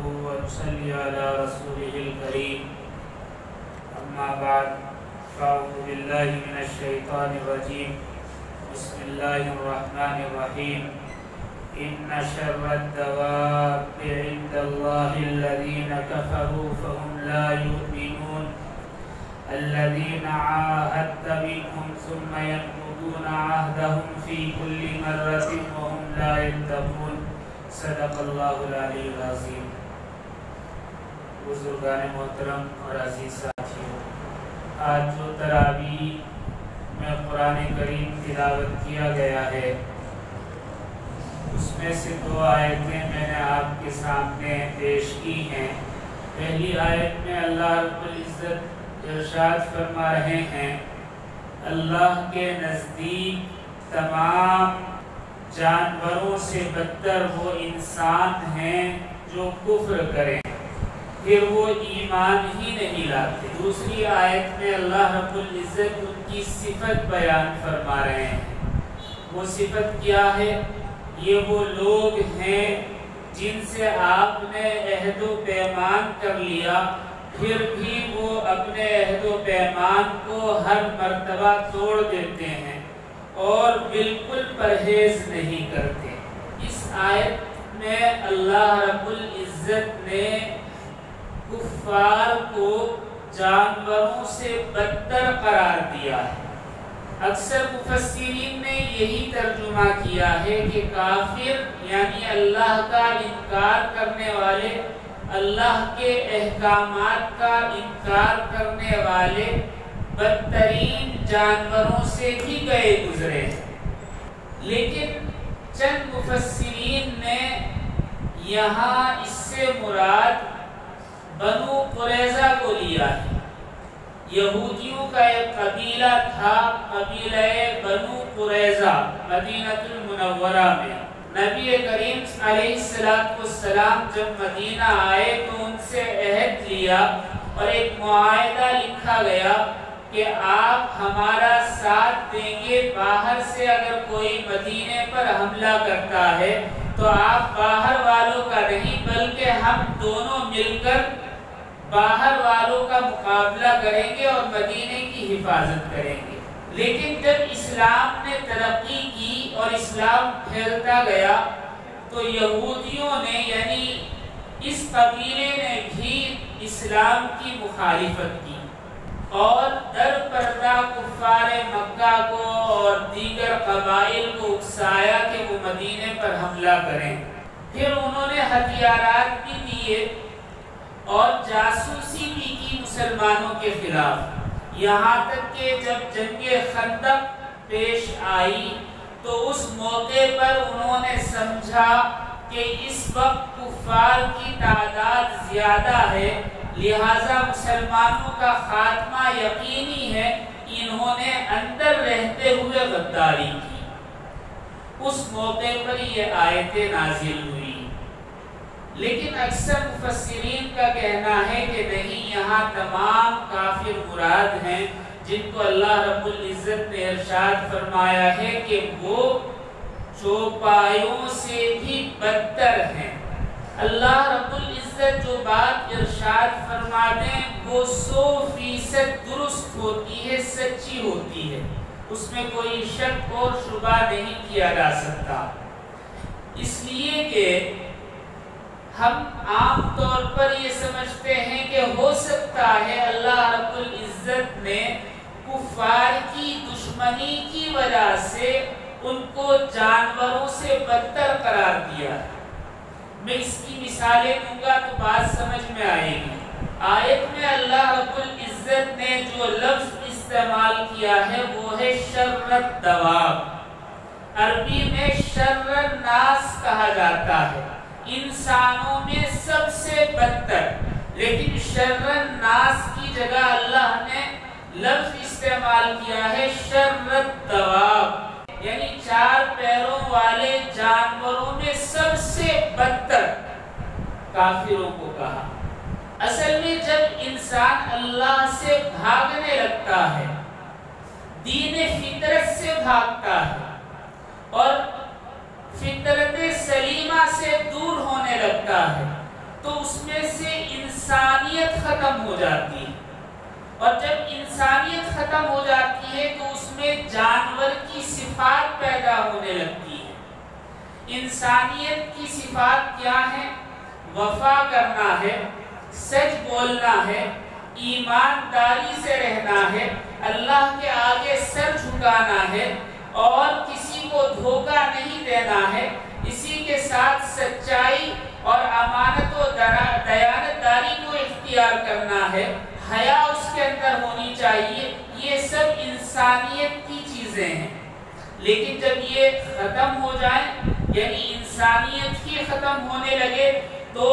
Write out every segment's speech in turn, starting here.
ونصلي على رسوله الكريم أما بعد فأعوذ بالله من الشيطان الرجيم بسم الله الرحمن الرحيم إن شر الدواب عند الله الذين كفروا فهم لا يؤمنون الذين عاهدت منهم ثم ينقضون عهدهم في كل مرة وهم لا يتقون صدق اللہ العلی العظیم۔ بزرگان محترم اور عزیز ساتھیوں، آج جو تراویح میں قرآن کریم تلاوت کیا گیا ہے اس میں سے دو آیتیں میں نے آپ کے سامنے پیش کی ہیں۔ پہلی آیت میں اللہ رب العزت ارشاد فرما رہے ہیں اللہ کے نزدیک تمام جانوروں سے بدتر وہ انسان ہیں جو کفر کریں پھر وہ ایمان ہی نہیں لاتے۔ دوسری آیت میں اللہ رب العزت ان کی صفت بیان فرما رہے ہیں۔ وہ صفت کیا ہے؟ یہ وہ لوگ ہیں جن سے آپ نے عہد و پیمان کر لیا پھر بھی وہ اپنے عہد و پیمان کو ہر مرتبہ توڑ دیتے ہیں اور بالکل پرہیز نہیں کرتے۔ اس آیت میں اللہ رب العزت نے کفار کو جانوروں سے بدتر قرار دیا ہے۔ اکثر مفسرین نے یہی ترجمہ کیا ہے کہ کافر یعنی اللہ کا انکار کرنے والے، اللہ کے احکامات کا انکار کرنے والے بدترین جانوروں سے بھی گئے گزرے ہیں، لیکن چند مفسرین نے یہاں اس سے مراد بنو قریظہ کو لیا ہے۔ یہودیوں کا ایک قبیلہ تھا، قبیلہ بنو قریظہ، مدینہ المنورہ میں۔ نبی کریم علیہ السلام جب مدینہ آئے تو ان سے عہد لیا اور ایک معاہدہ لکھا گیا کہ آپ ہمارا ساتھ دیں گے، باہر سے اگر کوئی مدینے پر حملہ کرتا ہے تو آپ باہر والوں کا نہیں بلکہ ہم دونوں مل کر باہر والوں کا مقابلہ کریں گے اور مدینے کی حفاظت کریں گے۔ لیکن جب اسلام نے ترقی کی اور اسلام پھیلتا گیا تو یہودیوں نے یعنی اس قبیلے نے بھی اسلام کی مخالفت کی اور در پردہ کفار مکہ کو اور دیگر قبائل کو اکسایا کہ وہ مدینے پر حملہ کریں۔ پھر انہوں نے ہتھیارات بھی دیے اور جاسوسی بھی کی مسلمانوں کے خلاف، یہاں تک کہ جب جنگ خندق پیش آئی تو اس موقع پر انہوں نے سمجھا کہ اس وقت کفار کی تعداد زیادہ ہے لہذا مسلمانوں کا خاتمہ یقینی ہے، انہوں نے اندر رہتے ہوئے غداری کی۔ اس موقع پر یہ آیتیں نازل ہوئی، لیکن اکثر مفسرین کا کہنا ہے کہ نہیں، یہاں تمام کافر مراد ہیں جن کو اللہ رب العزت نے ارشاد فرمایا ہے کہ وہ چوپایوں سے بھی بدتر ہیں۔ اللہ رب العزت جو بات ارشاد فرما دیں وہ 100% درست ہوتی ہے، سچی ہوتی ہے، اس میں کوئی شک اور شبہ نہیں کیا جا سکتا۔ اس لیے کہ ہم عام طور پر یہ سمجھتے ہیں کہ ہو سکتا ہے اللہ رب العزت نے کفار کی دشمنی کی وجہ سے ان کو جانوروں سے بدتر قرار دیا ہے۔ میں اس کی مثالیں دوں گا تو بات سمجھ میں آئے گی۔ آیت میں اللہ رب العزت نے جو لفظ استعمال کیا ہے وہ ہے شر الدواب، عربی میں شر الناس کہا جاتا ہے، انسانوں میں سب سے بدتر، لیکن شر الناس کی جگہ اللہ نے لفظ استعمال کیا ہے شر الدواب، یعنی 4 پیروں والے جانوروں میں سب سے بدتر کافروں کو کہا۔ اصل میں جب انسان اللہ سے بھاگنے لگتا ہے، دین فطرت سے بھاگتا ہے اور فطرت سلیمہ سے دور ہونے لگتا ہے تو اس میں سے انسانیت ختم ہو جاتی ہے، اور جب انسانیت ختم ہو جاتی ہے تو اس میں جانور کی صفات پیدا ہونے لگتی ہے۔ انسانیت کی صفات کیا ہے؟ وفا کرنا ہے، سچ بولنا ہے، ایمانداری سے رہنا ہے، اللہ کے آگے سر جھکانا ہے اور کسی کو دھوکہ نہیں دینا ہے، اسی کے ساتھ سچائی اور امانت و دیانتداری کو اختیار کرنا ہے، حیا اس کے اندر ہونی چاہیے۔ یہ سب انسانیت کی چیزیں ہیں، لیکن جب یہ ختم ہو جائیں، یعنی انسانیت ہی ختم ہونے لگے، تو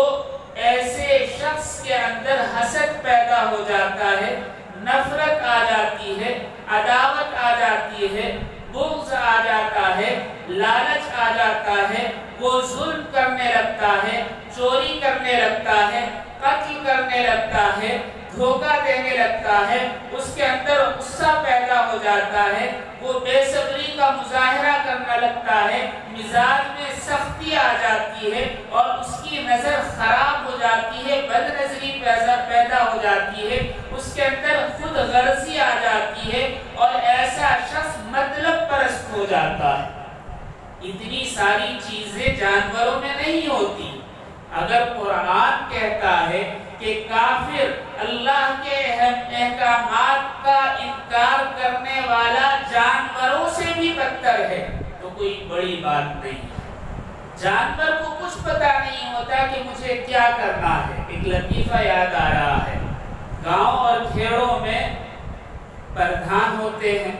ایسے شخص کے اندر حسد پیدا ہو جاتا ہے، نفرت آ جاتی ہے، عداوت آ جاتی ہے، بغض آ جاتا ہے، لالچ آ جاتا ہے، وہ ظلم کرنے لگتا ہے، چوری کرنے لگتا ہے، قتل کرنے لگتا ہے، دھوکہ دینے لگتا ہے، اس کے اندر غصہ پیدا ہو جاتا ہے، وہ بے صبری کا مظاہرہ کرنے لگتا ہے، مزاج میں سختی آ جاتی ہے اور اس کی نظر خراب ہو جاتی ہے، بد نظری پیدا ہو جاتی ہے، اس کے اندر خود غرضی آ جاتی ہے اور ایسا شخص مطلب پرست ہو جاتا ہے۔ اتنی ساری چیزیں جانوروں میں نہیں ہوتی۔ اگر قرآن کہتا ہے کہ کافر اللہ کے احکامات کا انکار کرنے والا جانوروں سے بھی بدتر ہے تو کوئی بڑی بات نہیں۔ جانور کو کچھ پتا نہیں ہوتا کہ مجھے کیا کرنا ہے۔ ایک لطیفہ یاد آ رہا ہے، گاؤں اور کھیڑوں میں پردھان ہوتے ہیں،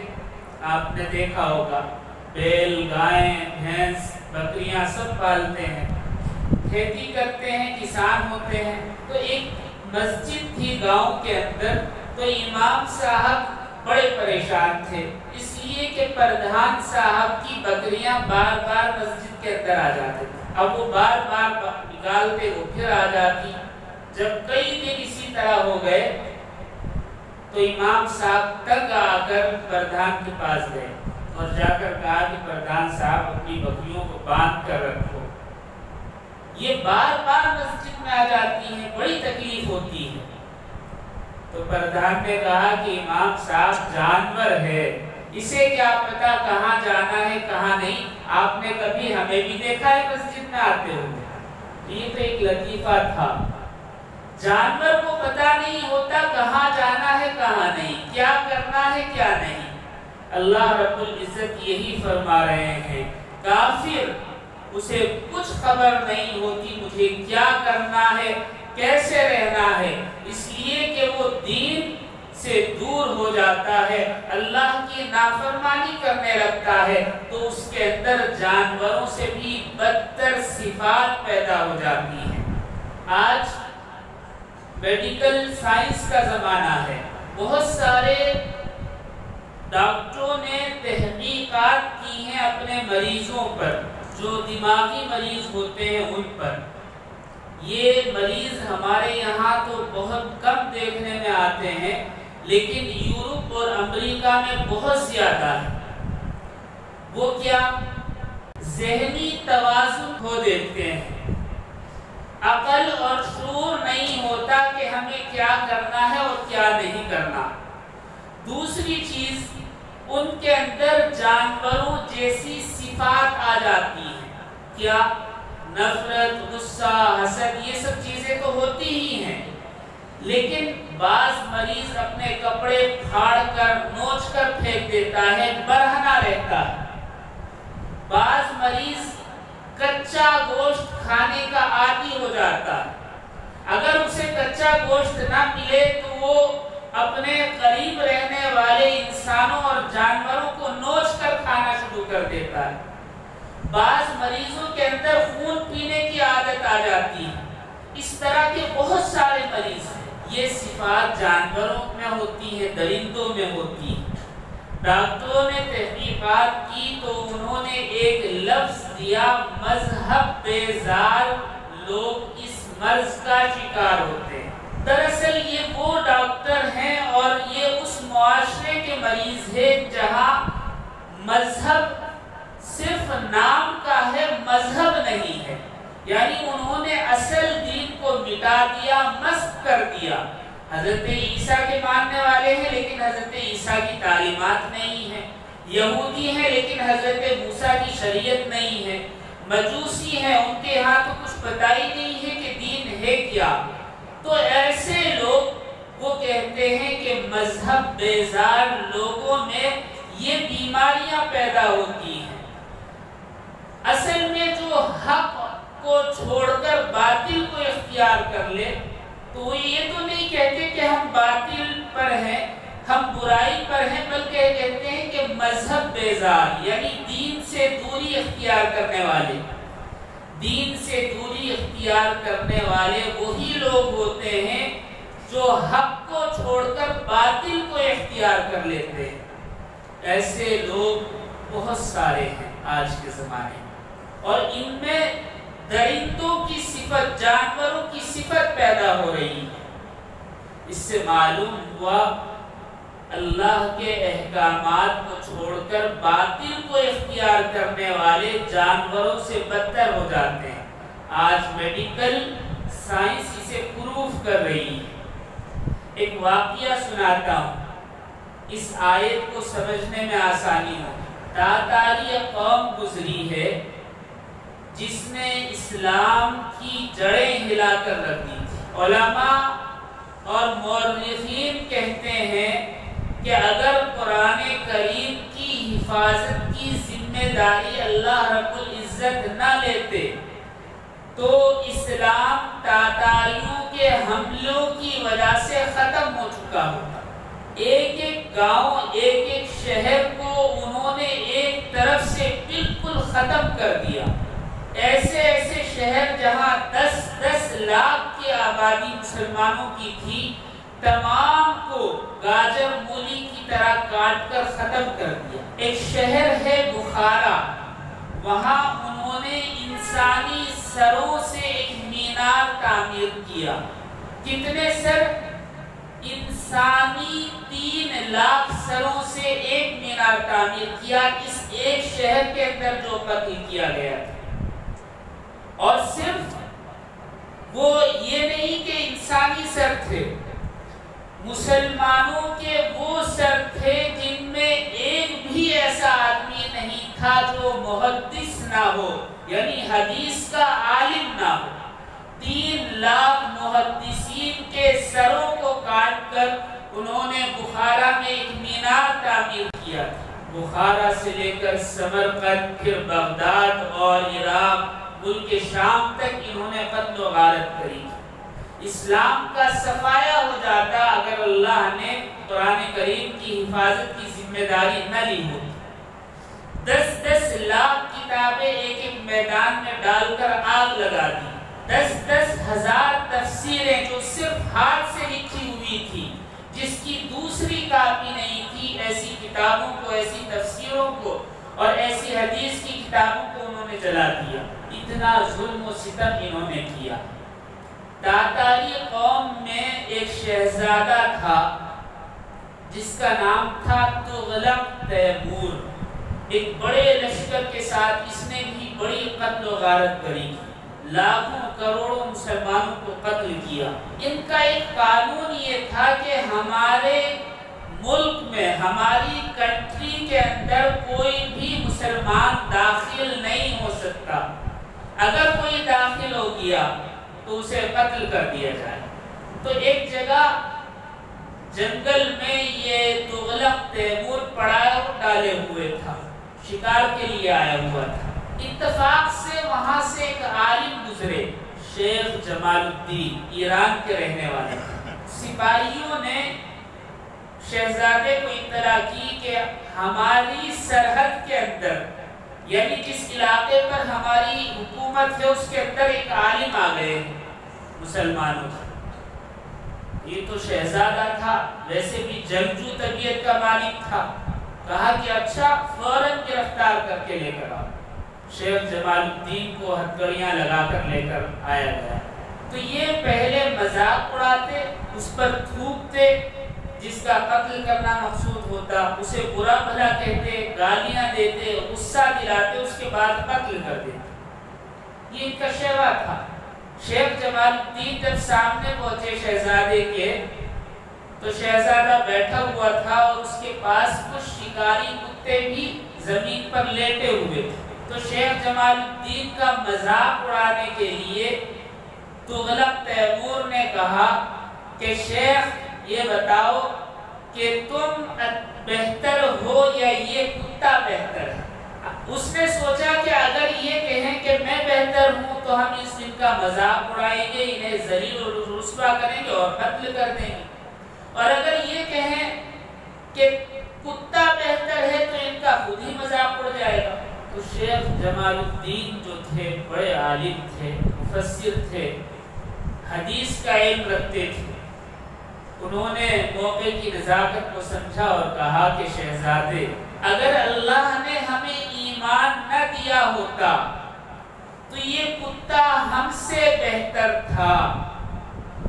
آپ نے دیکھا ہوگا، بیل، گائیں، بھینس، بکریاں سب پالتے ہیں، کھیتی کرتے ہیں، کسان ہوتے ہیں۔ تو ایک مسجد تھی گاؤں کے اندر، تو امام صاحب بڑے پریشان تھے، اس لیے کہ پردھان صاحب کی بکریاں بار بار مسجد کے اندر آ جاتے تھے۔ اب وہ بار بار نکالتے وہ پھر آ جاتی۔ جب کئی دن اسی طرح ہو گئے تو امام صاحب تنگ آ کر پردھان کے پاس گئے اور جا کر کہا کہ پردھان صاحب اپنی بکریوں کو باندھ کر رکھو، یہ بار بار مسجد میں آ جاتی ہیں، بڑی تکلیف ہوتی ہے۔ تو پردھان نے کہا کہ امام صاحب جانور ہے، اسے کیا پتا کہاں جانا ہے کہاں نہیں، آپ نے کبھی ہمیں بھی دیکھا ہے مسجد میں آتے ہوئے؟ یہ تو ایک لطیفہ تھا۔ جانور کو پتا نہیں ہوتا کہاں جانا ہے کہاں نہیں، کیا کرنا ہے کیا نہیں۔ اللہ رب العزت یہی فرما رہے ہیں، کافر اسے کچھ خبر نہیں ہوتی مجھے کیا کرنا ہے، کیسے رہنا ہے، اس لیے کہ وہ دین سے دور ہو جاتا ہے، اللہ کی نافرمانی کرنے لگتا ہے، تو اس کے اندر جانوروں سے بھی بدتر صفات پیدا ہو جاتی ہیں۔ آج میڈیکل سائنس کا زمانہ ہے، بہت سارے ڈاکٹروں نے تحقیقات کی ہیں اپنے مریضوں پر، جو دماغی مریض ہوتے ہیں ان پر۔ یہ مریض ہمارے یہاں تو بہت کم دیکھنے میں آتے ہیں، لیکن یورپ اور امریکہ میں بہت زیادہ ہے۔ وہ کیا؟ ذہنی توازن کھو دیتے ہیں، عقل اور شعور نہیں ہوتا کہ ہمیں کیا کرنا ہے اور کیا نہیں کرنا۔ دوسری چیز، ان کے اندر جانوروں جیسی صفات آ جاتی ہیں۔ کیا؟ نفرت، غصہ، حسد، یہ سب چیزیں تو ہوتی ہی ہیں، لیکن بعض مریض اپنے کپڑے پھاڑ کر نوچ کر پھینک دیتا ہے، برہنہ رہتا ہے۔ بعض مریض کچا گوشت کھانے کا عادی ہو جاتا ہے، اگر اسے کچا گوشت نہ ملے تو وہ اپنے قریب رہنے والے انسانوں اور جانوروں کو نوچ کر کھانا شروع کر دیتا ہے۔ بعض مریضوں کے اندر خون پینے کی عادت آ جاتی ہے۔ اس طرح کے بہت سارے مریض ہیں۔ یہ صفات جانوروں میں ہوتی ہیں، درندوں میں ہوتی ہیں۔ ڈاکٹروں نے تحقیقات کی تو انہوں نے ایک لفظ دیا، مذہب بیزار لوگ اس مرض کا شکار ہوتے ہیں۔ دراصل یہ وہ ڈاکٹر ہیں اور یہ اس معاشرے کے مریض ہیں جہاں مذہب صرف نام کا ہے، مذہب نہیں ہے۔ یعنی انہوں نے اصل دین کو مٹا دیا، مسخ کر دیا۔ حضرت عیسیٰ کے ماننے والے ہیں لیکن حضرت عیسیٰ کی تعلیمات نہیں ہیں، یہودی ہیں لیکن حضرت موسیٰ کی شریعت نہیں ہے، مجوسی ہیں، ان کے یہاں تو کچھ پتہ ہی نہیں ہے کہ دین ہے کیا۔ تو ایسے لوگ وہ کہتے ہیں کہ مذہب بیزار لوگوں میں یہ بیماریاں پیدا ہوتی ہیں۔ اصل میں جو حق کو چھوڑ کر باطل کو اختیار کر لے تو وہ یہ تو نہیں کہتے کہ ہم باطل پر ہیں، ہم برائی پر ہیں، بلکہ کہتے ہیں کہ مذہب بیزار، یعنی دین سے دوری اختیار کرنے والے۔ دین سے دوری اختیار کرنے والے وہی لوگ ہوتے ہیں جو حق کو چھوڑ کر باطل کو اختیار کر لیتے ہیں۔ ایسے لوگ بہت سارے ہیں آج کے زمانے میں، اور ان میں درندوں کی صفت، جانوروں کی صفت پیدا ہو رہی ہے۔ اس سے معلوم ہوا اللہ کے احکامات کو چھوڑ کر باطل کو اختیار کرنے والے جانوروں سے بدتر ہو جاتے ہیں۔ آج میڈیکل سائنس اسے پروف کر رہی ہے۔ ایک واقعہ سناتا ہوں، اس آیت کو سمجھنے میں آسانی ہو۔ تاتاری قوم گزری ہے جس نے اسلام کی جڑیں ہلا کر رکھ دی تھی۔ علماء اور مورخین کہتے ہیں کہ اگر قرآن کریم کی حفاظت کی ذمہ داری اللہ رب العزت نہ لیتے تو اسلام تاتاریوں کے حملوں کی وجہ سے ختم ہو چکا ہوتا۔ ایک ایک گاؤں، ایک ایک شہر کو انہوں نے ایک طرف سے بالکل ختم کر دیا۔ ایسے ایسے شہر جہاں 10-10 لاکھ کی آبادی مسلمانوں کی تھی، تمام کو گاجر مولی کی طرح کاٹ کر ختم کر دیا۔ ایک شہر ہے بخارا، وہاں انہوں نے انسانی سروں سے ایک مینار تعمیر کیا۔ کتنے سر؟ انسانی 3 لاکھ سروں سے ایک مینار تعمیر کیا اس ایک شہر کے اندر جو قتل کیا گیا تھا۔ اور صرف وہ یہ نہیں کہ انسانی سر تھے، مسلمانوں کے وہ سر تھے جن میں ایک بھی ایسا آدمی نہیں تھا جو محدث نہ ہو، یعنی حدیث کا عالم نہ ہو۔ 3 لاکھ محدثین کے سروں کو کاٹ کر انہوں نے بخارا میں ایک مینار تعمیر کیا۔ بخارا سے لے کر سمرقند، پھر بغداد اور عراق، ملک شام تک انہوں نے قتل و غارت کری۔ اسلام کا صفایا ہو جاتا اگر اللہ نے قرآن کریم کی حفاظت کی ذمہ داری نہ لی ہوتی۔ 10-10 لاکھ کتابیں ایک ایک میدان میں ڈال کر آگ لگا دی۔ 10-10 ہزار تفسیریں جو صرف ہاتھ سے لکھی ہوئی تھی، جس کی دوسری کاپی نہیں تھی، ایسی کتابوں کو، ایسی تفسیروں کو اور ایسی حدیث کی کتابوں کو انہوں نے جلا دیا۔ اتنا ظلم و ستم انہوں نے کیا۔ تاتاری قوم میں ایک شہزادہ تھا جس کا نام تھا تغلق تیمور۔ ایک بڑے لشکر کے ساتھ اس نے بھی بڑی قتل و غارت کری، لاکھوں کروڑوں مسلمانوں کو قتل کیا۔ ان کا ایک قانون یہ تھا کہ ہمارے ملک میں، ہماری کنٹری کے اندر کوئی بھی مسلمان داخل نہیں ہو سکتا۔ اگر کوئی داخل ہو گیا تو اسے قتل کر دیا جائے۔ تو ایک جگہ جنگل میں یہ تغلق تیمور پڑاؤ ڈالے ہوئے تھا، شکار کے لیے آیا ہوا تھا۔ اتفاق سے وہاں سے ایک عالم گزرے، شیخ جمال الدین، ایران کے رہنے والے۔ سپاہیوں نے شہزادے کو اطلاع کی کہ ہماری سرحد کے اندر، یعنی جس علاقے پر ہماری حکومت ہے اس کے اندر ایک عالم آ گئے مسلمانوں کا۔ یہ تو شہزادہ تھا، ویسے بھی جنگجو طبیعت کا مالک تھا۔ کہا کہ اچھا، فوراً گرفتار کر کے لے کر آؤ۔ شیخ جمال الدین کو ہتھکڑیاں لگا کر لے کر آیا گیا۔ تو یہ پہلے مذاق اڑاتے، اس پر تھوکتے، جس کا قتل کرنا مقصود ہوتا اسے برا بھلا کہتے، گالیاں دیتے، غصہ دلاتے، اس کے بعد قتل کر دیتے۔ یہ ان کا شیوا تھا۔ شیخ جمال الدین جب سامنے پہنچے شہزادے کے تو شہزادہ بیٹھا ہوا تھا اور اس کے پاس کچھ شکاری کتے بھی زمین پر لیٹے ہوئے تھے۔ تو شیخ جمال الدین کا مذاق اڑانے کے لیے تغلق تیمور نے کہا کہ شیخ یہ بتاؤ کہ تم بہتر ہو یا یہ کتا بہتر ہے؟ اس نے سوچا کہ اگر یہ کہیں کہ میں بہتر ہوں تو ہم اس دن کا مذاق اڑائیں گے، انہیں ذلیل و رسوا کریں گے اور قتل کر دیں گے، اور اگر یہ کہیں کہ کتا بہتر ہے تو ان کا خود ہی مذاق اڑ جائے گا۔ تو شیخ جمال الدین جو تھے بڑے عالم تھے، مفسر تھے، حدیث کا علم رکھتے تھے، انہوں نے موقع کی نزاکت کو سمجھا اور کہا کہ شہزادے اگر اللہ نے ہمیں ایمان نہ دیا ہوتا تو یہ کتا ہم سے بہتر تھا،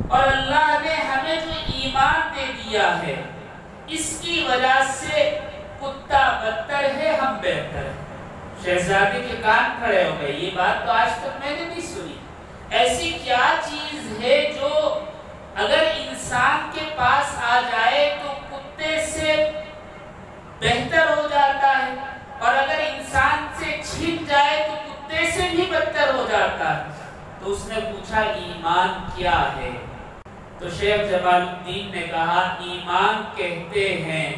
اور اللہ نے ہمیں جو ایمان دے دیا ہے اس کی وجہ سے کتا بدتر ہے، ہم بہتر ہیں۔ شہزادے کے کان کھڑے ہو گئے، یہ بات تو آج تک میں نے نہیں سنی۔ ایسی کیا چیز ہے جو اگر انسان کے پاس آ جائے تو کتے سے بہتر ہو جاتا ہے، اور اگر انسان سے چھن جائے تو کتے سے بھی بدتر ہو جاتا ہے؟ تو اس نے پوچھا ایمان کیا ہے؟ تو شیخ جمال الدین نے کہا ایمان کہتے ہیں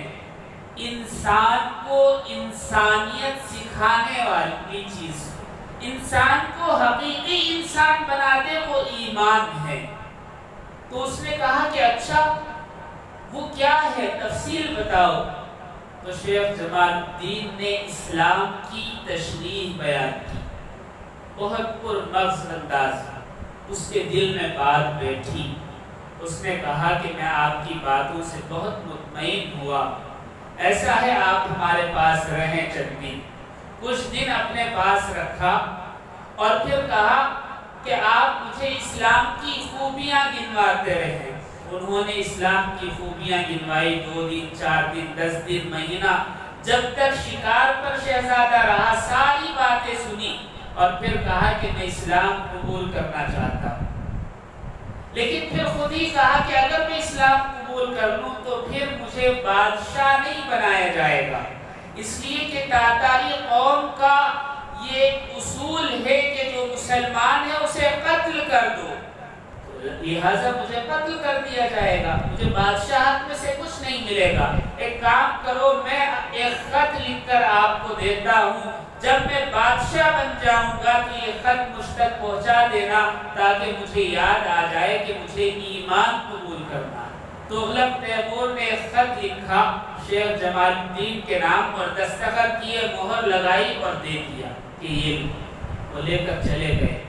انسان کو انسانیت سکھانے والی چیز، انسان کو حقیقی انسان بنا دے، وہ ایمان ہے۔ تو اس نے کہا کہ اچھا وہ کیا ہے، تفصیل بتاؤ۔ تو شیخ جمال الدین نے اسلام کی تشریح بیان کی، بہت پرمغز انداز، اس کے دل میں بات بیٹھی۔ اس نے کہا کہ میں آپ کی باتوں سے بہت مطمئن ہوا، ایسا ہے آپ ہمارے پاس رہیں چند دن۔ کچھ دن اپنے پاس رکھا اور پھر کہا کہ آپ مجھے اسلام کی خوبیاں گنواتے رہے۔ انہوں نے اسلام کی خوبیاں گنوائی، 2 دن 4 دن 10 دن مہینہ، جب تک شکار پر شہزادہ رہا ساری باتیں سنی، اور پھر کہا کہ میں اسلام قبول کرنا چاہتا ہوں۔ لیکن پھر خود ہی کہا کہ اگر میں اسلام قبول کر لوں تو پھر مجھے بادشاہ نہیں بنایا جائے گا، اس لیے کہ تاتاری قوم کا یہ اصول ہے کہ جو مسلمان ہے اسے قتل کر دو، لہٰذا مجھے قتل کر دیا جائے گا، مجھے بادشاہت میں سے کچھ نہیں ملے گا۔ ایک کام کرو، میں ایک خط لکھ کر آپ کو دیتا ہوں، جب میں بادشاہ بن جاؤں گا تو یہ خط مجھ تک پہنچا دینا تاکہ مجھے یاد آ جائے کہ مجھے ایمان قبول کرنا۔ تغلق تیمور نے ایک خط لکھا شیخ جمال الدین کے نام پر، دستخط کیے، مہر لگائی اور دے دیا کہ یہ وہ لے کر چلے گئے۔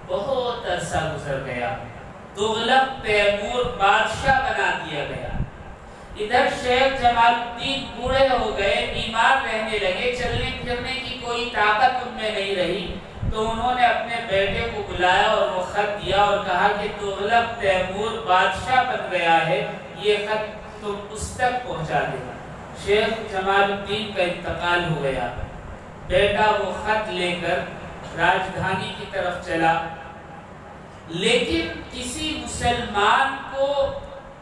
بہت عرصہ گزر گیا، تغلق تیمور بادشاہ بنا دیا گیا۔ ادھر شیخ جمال الدین بوڑھے ہو گئے، بیمار رہنے لگے، چلنے پھرنے کی کوئی طاقت ان میں نہیں رہی۔ تو انہوں نے اپنے بیٹے کو بلایا اور وہ خط دیا اور کہا کہ تغلق تیمور بادشاہ بن گیا ہے، یہ خط تم اس تک پہنچا دینا۔ شیخ جمال الدین کا انتقال ہو گیا، بیٹا وہ خط لے کر راجدھانی کی طرف چلا، لیکن کسی مسلمان کو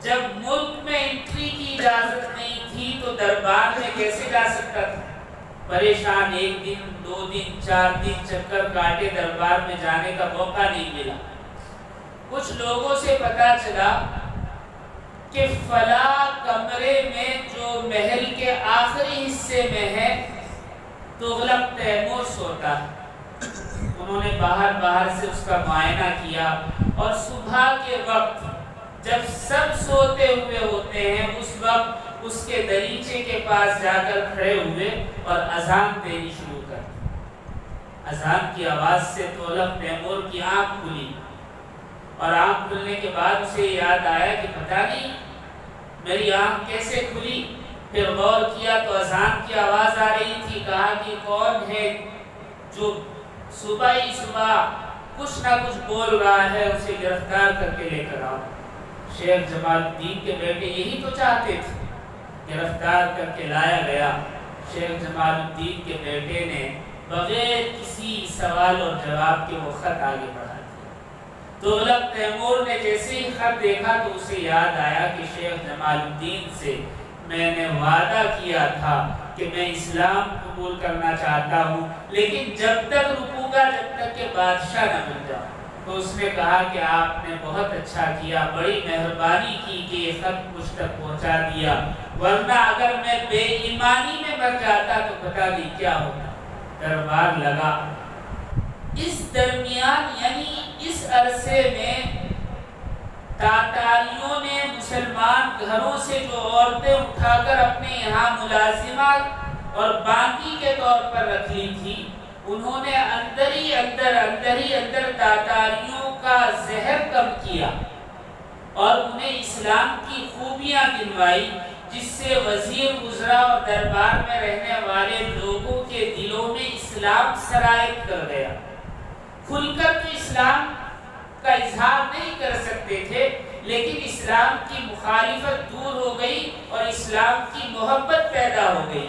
جب ملک میں انٹری کی اجازت نہیں تھی تو دربار میں کیسے جا سکتا تھا؟ پریشان، 1 دن 2 دن 4 دن چکر کاٹے، دربار میں جانے کا موقع نہیں ملا۔ کچھ لوگوں سے پتا چلا کہ فلاں کمرے میں جو محل کے آخری حصے میں ہے تغلق تیمور سوتا ہے۔ انہوں نے باہر سے اس کا معائنہ کیا، اور صبح کے وقت جب سب سوتے ہوئے ہوتے ہیں اس وقت اس کے دریچے کے پاس جا کر کھڑے ہوئے اور اذان دینی شروع کر دی۔ اذان کی آواز سے تغلق تیمور کی آنکھ کھلی، اور آنکھ کھلنے کے بعد اسے یاد آیا کہ پتہ نہیں میری آنکھ کیسے کھلی۔ پھر غور کیا تو اذان کی آواز آ رہی تھی۔ کہا کہ کون ہے جو صبح ہی صبح کچھ نہ کچھ بول رہا ہے، اسے گرفتار کر کے لے کر آؤ۔ شیخ جمال الدین کے بیٹے یہی تو چاہتے تھے، گرفتار کر کے لایا گیا۔ شیخ جمال الدین کے بیٹے نے بغیر کسی سوال اور جواب کے وہ خط آگے بڑھا دیا۔ تغلق تیمور نے جیسے ہی خط دیکھا تو اسے یاد آیا کہ شیخ جمال الدین سے میں نے وعدہ کیا تھا کہ میں اسلام قبول کرنا چاہتا ہوں، لیکن جب تک رکوں گا جب تک کہ بادشاہ نہ بن جاؤں۔ تو اس نے کہا کہ آپ نے بہت اچھا کیا، بڑی مہربانی کی کہ یہ خط مجھ تک پہنچا دیا، ورنہ اگر میں بے ایمانی میں مر جاتا تو پتہ نہیں کیا ہوتا۔ دربار لگا۔ اس درمیان یعنی اس عرصے میں تاتاریوں نے مسلمان گھروں سے جو عورتیں اٹھا کر اپنے یہاں ملازمات اور باقی کے طور پر رکھ لی تھی، انہوں نے اندر ہی اندر تاتاریوں کا زہر کم کیا اور انہیں اسلام کی خوبیاں گنوائی، جس سے وزیر وزراء اور دربار میں رہنے والے لوگوں کے دلوں میں اسلام سرایت کر گیا۔ کھل کر تو اسلام کا اظہار نہیں کر سکتے تھے، لیکن اسلام کی مخالفت دور ہو گئی اور اسلام کی محبت پیدا ہو گئی۔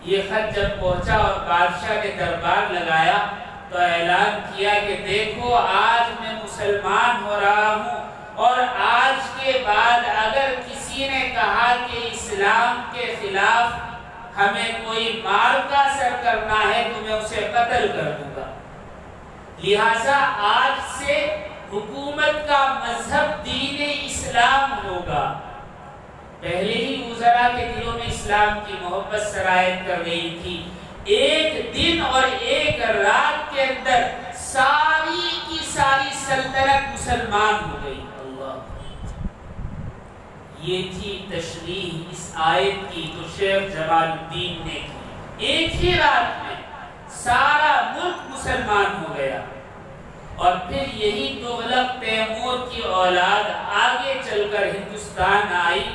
یہ خط جب پہنچا اور بادشاہ نے دربار لگایا تو اعلان کیا کہ دیکھو آج میں مسلمان ہو رہا ہوں، اور آج کے بعد اگر کسی نے کہا کہ اسلام کے خلاف ہمیں کوئی معرکہ سر کرنا ہے تو میں اسے قتل کر دوں گا۔ لہٰذا آج سے حکومت کا مذہب دین اسلام ہوگا۔ پہلے ہی وزراء کے دلوں میں اسلام کی محبت سرایت کر رہی تھی۔ ایک دن اور ایک رات کے اندر ساری کی ساری سلطنت مسلمان ہو گئی۔ اللہ، یہ تھی تشریح اس آیت کی جو شیخ جمال الدین نے کی۔ ایک ہی رات میں سارا ملک مسلمان ہو گیا۔ اور پھر یہی تغلق تیمور کی اولاد آگے چل کر ہندوستان آئی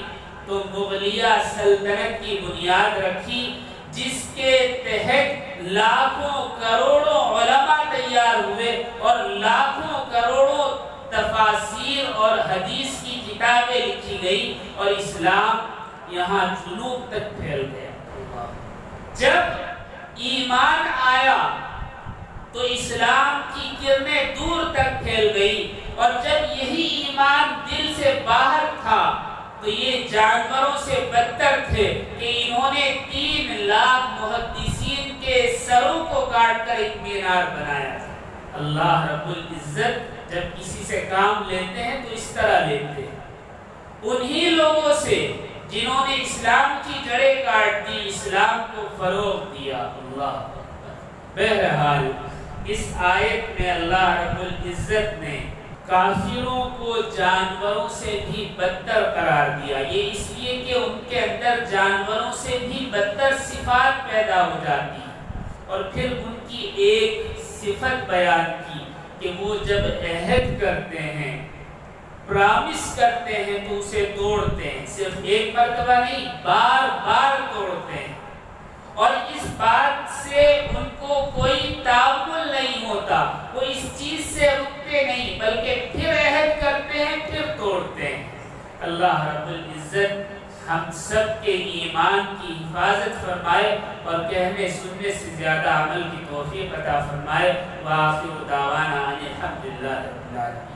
تو مغلیہ سلطنت کی بنیاد رکھی، جس کے تحت لاکھوں کروڑوں علماء تیار ہوئے اور لاکھوں کروڑوں تفاسیر اور حدیث کی کتابیں لکھی گئی اور اسلام یہاں جنوب تک پھیل گیا۔ جب ایمان آیا تو اسلام کی کرنیں دور تک پھیل گئی، اور جب یہی ایمان دل سے باہر تھا تو یہ جانوروں سے بدتر تھے کہ انہوں نے 3 لاکھ محدثین کے سروں کو کاٹ کر ایک مینار بنایا تھا۔ اللہ رب العزت جب کسی سے کام لیتے ہیں تو اس طرح لیتے ہیں، انہی لوگوں سے جنہوں نے اسلام کی جڑیں کاٹ دی، اسلام کو فروغ دیا۔ اللہ بہرحال اس آیت میں اللہ رب العزت نے کافروں کو جانوروں سے بھی بدتر قرار دیا۔ یہ اس لیے کہ ان کے اندر جانوروں سے بھی بدتر صفات پیدا ہو جاتی ہیں، اور پھر ان کی ایک صفت بیان کی کہ وہ جب عہد کرتے ہیں، پرامس کرتے ہیں تو اسے توڑتے ہیں، صرف ایک مرتبہ نہیں، بار بار توڑتے ہیں، اور اس بات سے ان کو کوئی تعامل نہیں ہوتا، وہ اس چیز سے رکتے نہیں بلکہ پھر عہد کرتے ہیں پھر توڑتے ہیں۔ اللہ رب العزت ہم سب کے ایمان کی حفاظت فرمائے اور کہنے سننے سے زیادہ عمل کی توفیق عطا فرمائے۔ وآخر دعوانا ان الحمد للہ رب العالمین۔